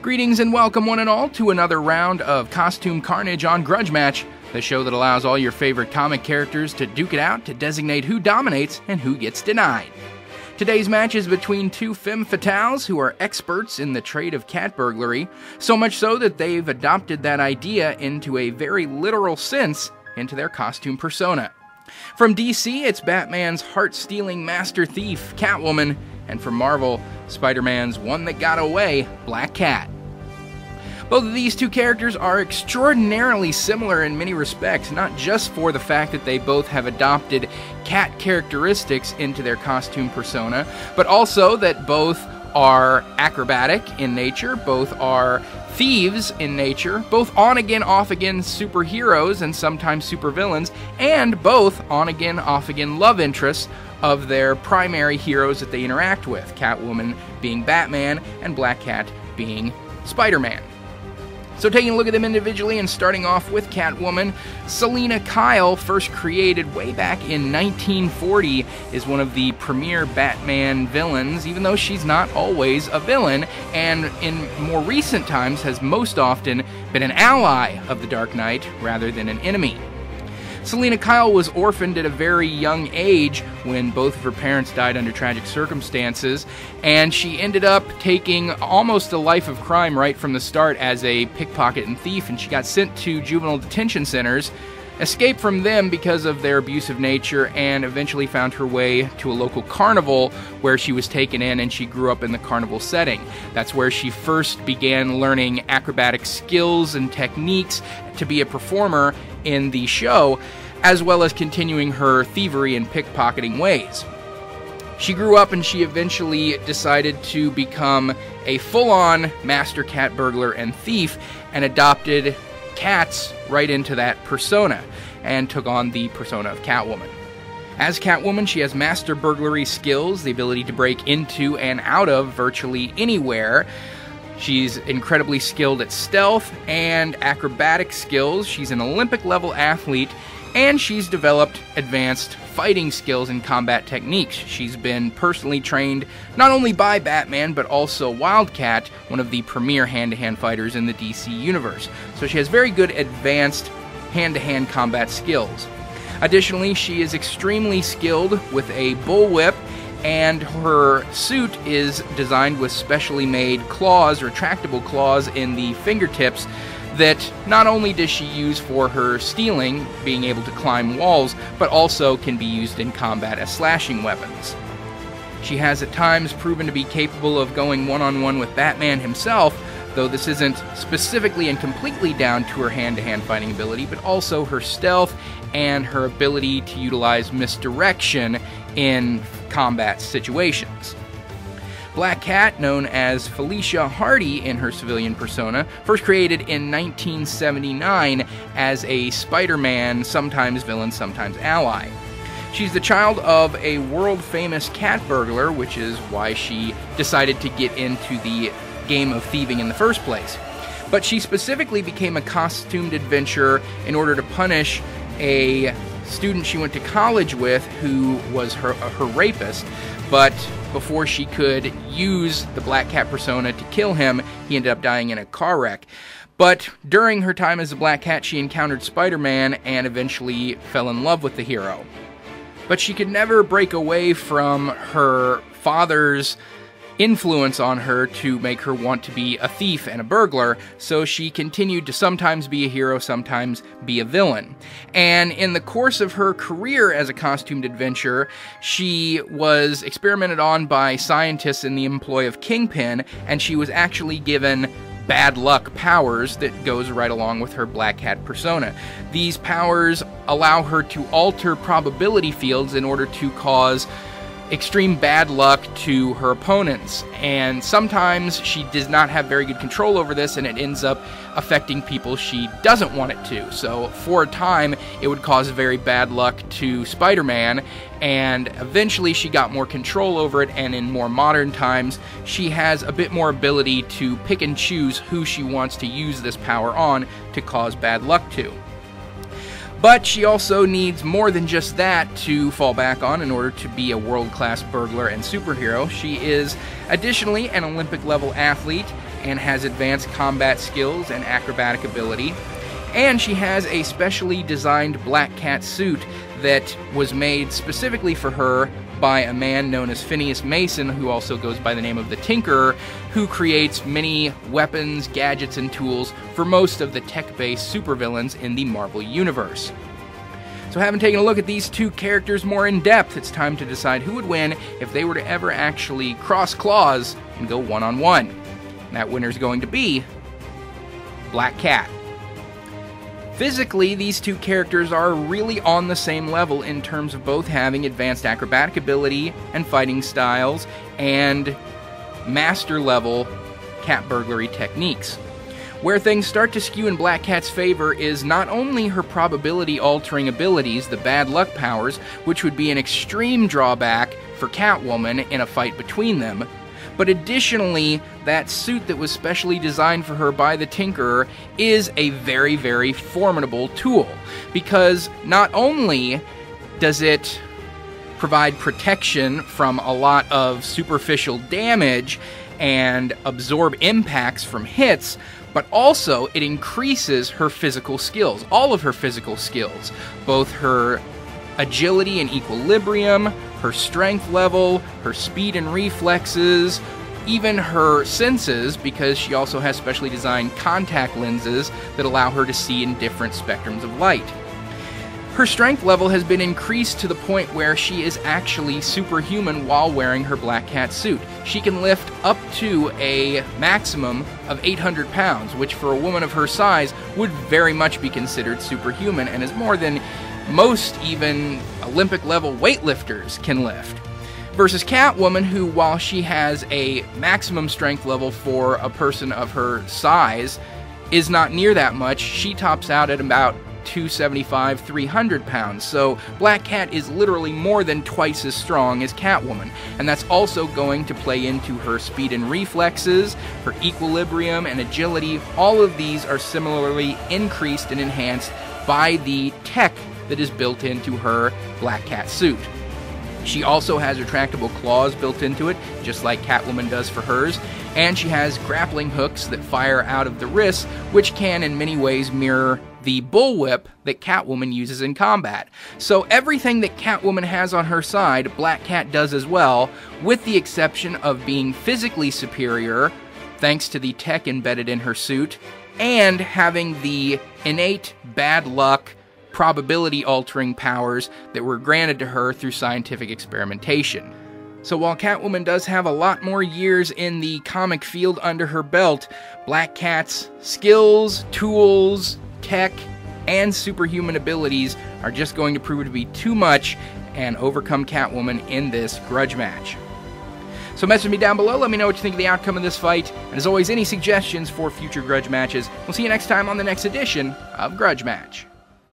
Greetings and welcome one and all to another round of Costume Carnage on Grudge Match, the show that allows all your favorite comic characters to duke it out to designate who dominates and who gets denied. Today's match is between two femme fatales who are experts in the trade of cat burglary, so much so that they've adopted that idea into a very literal sense into their costume persona. From DC, it's Batman's heart-stealing master thief, Catwoman, and from Marvel, Spider-Man's one that got away, Black Cat. Both of these two characters are extraordinarily similar in many respects, not just for the fact that they both have adopted cat characteristics into their costume persona, but also that both are acrobatic in nature, both are thieves in nature, both on-again, off-again superheroes and sometimes supervillains, and both on-again, off-again love interests of their primary heroes that they interact with, Catwoman being Batman and Black Cat being Spider-Man. So taking a look at them individually and starting off with Catwoman, Selina Kyle, first created way back in 1940, is one of the premier Batman villains, even though she's not always a villain, and in more recent times has most often been an ally of the Dark Knight rather than an enemy. Selina Kyle was orphaned at a very young age when both of her parents died under tragic circumstances, and she ended up taking almost a life of crime right from the start as a pickpocket and thief, and she got sent to juvenile detention centers, escaped from them because of their abusive nature, and eventually found her way to a local carnival where she was taken in, and she grew up in the carnival setting. That's where she first began learning acrobatic skills and techniques to be a performer in the show, as well as continuing her thievery and pickpocketing ways. She grew up and she eventually decided to become a full-on master cat burglar and thief, and adopted cats right into that persona, and took on the persona of Catwoman. As Catwoman, she has master burglary skills, the ability to break into and out of virtually anywhere. She's incredibly skilled at stealth and acrobatic skills. She's an Olympic-level athlete, and she's developed advanced fighting skills and combat techniques. She's been personally trained not only by Batman, but also Wildcat, one of the premier hand-to-hand fighters in the DC universe. So she has very good advanced hand-to-hand combat skills. Additionally, she is extremely skilled with a bullwhip, and her suit is designed with specially made claws, retractable claws in the fingertips, that not only does she use for her stealing, being able to climb walls, but also can be used in combat as slashing weapons. She has at times proven to be capable of going one-on-one with Batman himself, though this isn't specifically and completely down to her hand-to-hand fighting ability, but also her stealth and her ability to utilize misdirection in combat situations. Black Cat, known as Felicia Hardy in her civilian persona, first created in 1979 as a Spider-Man, sometimes villain, sometimes ally. She's the child of a world-famous cat burglar, which is why she decided to get into the game of thieving in the first place. But she specifically became a costumed adventurer in order to punish a student she went to college with who was her rapist, but before she could use the Black Cat persona to kill him, he ended up dying in a car wreck. But during her time as the Black Cat, she encountered Spider-Man and eventually fell in love with the hero. But she could never break away from her father's influence on her to make her want to be a thief and a burglar, so she continued to sometimes be a hero, sometimes be a villain. And in the course of her career as a costumed adventurer, she was experimented on by scientists in the employ of Kingpin, and she was actually given bad luck powers that goes right along with her Black Cat persona. These powers allow her to alter probability fields in order to cause extreme bad luck to her opponents, and sometimes she does not have very good control over this, and it ends up affecting people she doesn't want it to. So for a time it would cause very bad luck to Spider-Man, and eventually she got more control over it, and in more modern times she has a bit more ability to pick and choose who she wants to use this power on to cause bad luck to. But she also needs more than just that to fall back on in order to be a world-class burglar and superhero. She is additionally an Olympic-level athlete and has advanced combat skills and acrobatic ability. And she has a specially designed Black Cat suit that was made specifically for her by a man known as Phineas Mason, who also goes by the name of the Tinkerer, who creates many weapons, gadgets, and tools for most of the tech-based supervillains in the Marvel Universe. So having taken a look at these two characters more in depth, it's time to decide who would win if they were to ever actually cross claws and go one-on-one. And that winner's going to be Black Cat. Physically, these two characters are really on the same level in terms of both having advanced acrobatic ability and fighting styles and master-level cat burglary techniques. Where things start to skew in Black Cat's favor is not only her probability-altering abilities, the bad luck powers, which would be an extreme drawback for Catwoman in a fight between them, but additionally, that suit that was specially designed for her by the Tinkerer is a very, very formidable tool, because not only does it provide protection from a lot of superficial damage and absorb impacts from hits, but also it increases her physical skills, all of her physical skills, both her agility and equilibrium, her strength level, her speed and reflexes, even her senses, because she also has specially designed contact lenses that allow her to see in different spectrums of light. Her strength level has been increased to the point where she is actually superhuman while wearing her Black Cat suit. She can lift up to a maximum of 800 pounds, which for a woman of her size would very much be considered superhuman and is more than most even Olympic-level weightlifters can lift. Versus Catwoman, who, while she has a maximum strength level for a person of her size, is not near that much. She tops out at about 275, 300 pounds. So Black Cat is literally more than twice as strong as Catwoman. And that's also going to play into her speed and reflexes, her equilibrium and agility. All of these are similarly increased and enhanced by the tech that is built into her Black Cat suit. She also has retractable claws built into it, just like Catwoman does for hers, and she has grappling hooks that fire out of the wrists, which can in many ways mirror the bullwhip that Catwoman uses in combat. So everything that Catwoman has on her side, Black Cat does as well, with the exception of being physically superior, thanks to the tech embedded in her suit, and having the innate bad luck, probability-altering powers that were granted to her through scientific experimentation. So while Catwoman does have a lot more years in the comic field under her belt, Black Cat's skills, tools, tech, and superhuman abilities are just going to prove to be too much and overcome Catwoman in this grudge match. So message me down below, let me know what you think of the outcome of this fight, and as always, any suggestions for future grudge matches. We'll see you next time on the next edition of Grudge Match.